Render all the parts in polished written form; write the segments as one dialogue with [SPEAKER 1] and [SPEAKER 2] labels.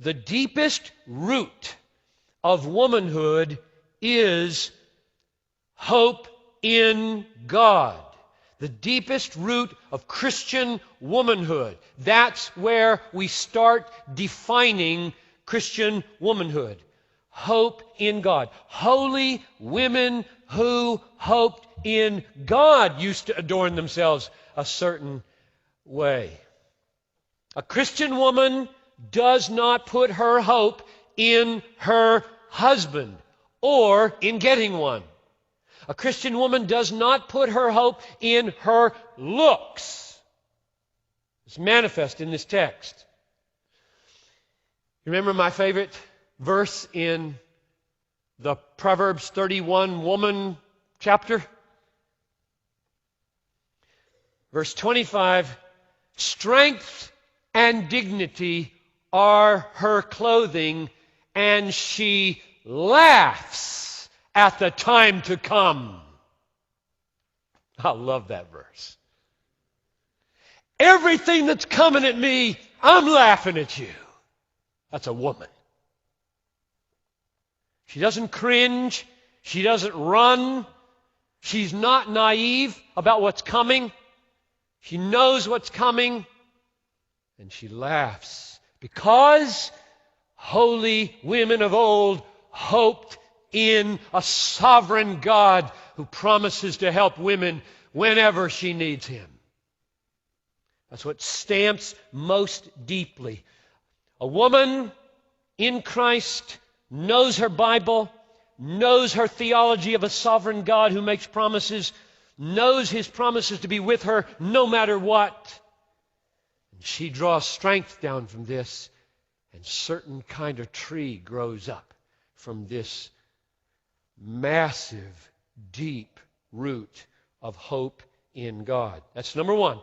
[SPEAKER 1] The deepest root of womanhood is hope in God. The deepest root of Christian womanhood. That's where we start defining Christian womanhood. Hope in God. Holy women who hoped in God used to adorn themselves a certain way. A Christian woman does not put her hope in her husband or in getting one. A Christian woman does not put her hope in her looks. It's manifest in this text. You remember my favorite verse in the Proverbs 31 woman chapter? Verse 25, strength and dignity are her clothing, and she laughs at the time to come. I love that verse. Everything that's coming at me, I'm laughing at you. That's a woman. She doesn't cringe. She doesn't run. She's not naive about what's coming. She knows what's coming. And she laughs because holy women of old hoped in a sovereign God who promises to help women whenever she needs Him. That's what stamps most deeply. A woman in Christ knows her Bible, knows her theology of a sovereign God who makes promises, knows His promises to be with her no matter what. And she draws strength down from this, and certain kind of tree grows up from this massive, deep root of hope in God. That's number one.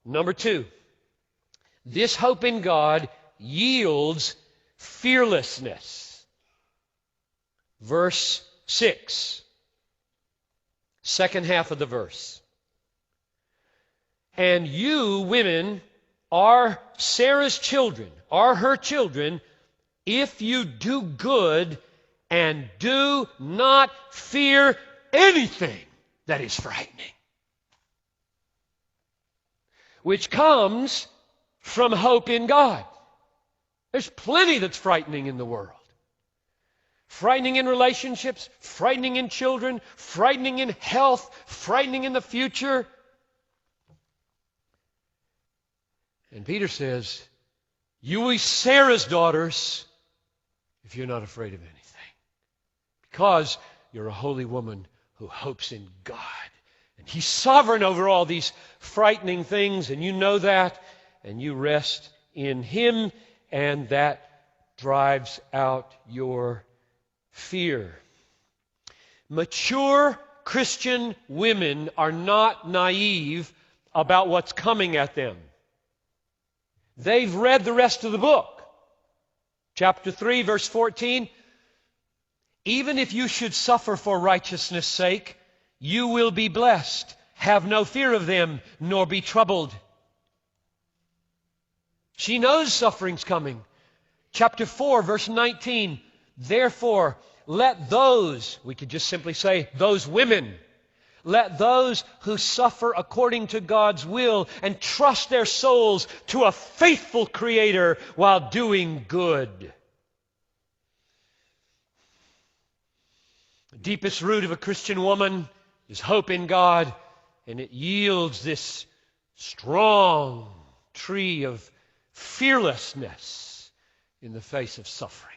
[SPEAKER 1] Number two, this hope in God yields fearlessness. Verse 6, second half of the verse. And you, women, are Sarah's children, are her children, if you do good and do not fear anything that is frightening, which comes from hope in God. There's plenty that's frightening in the world. Frightening in relationships, frightening in children, frightening in health, frightening in the future. And Peter says, you will be Sarah's daughters if you're not afraid of anything. Because you're a holy woman who hopes in God. And He's sovereign over all these frightening things, and you know that, and you rest in Him, and that drives out your fear. Mature Christian women are not naive about what's coming at them. They've read the rest of the book. Chapter 3, verse 14. Even if you should suffer for righteousness' sake, you will be blessed. Have no fear of them, nor be troubled. She knows suffering's coming. Chapter 4, verse 19. Therefore, let those, we could just simply say, those women, let those who suffer according to God's will and trust their souls to a faithful Creator while doing good. The deepest root of a Christian woman is hope in God, and it yields this strong tree of fearlessness in the face of suffering.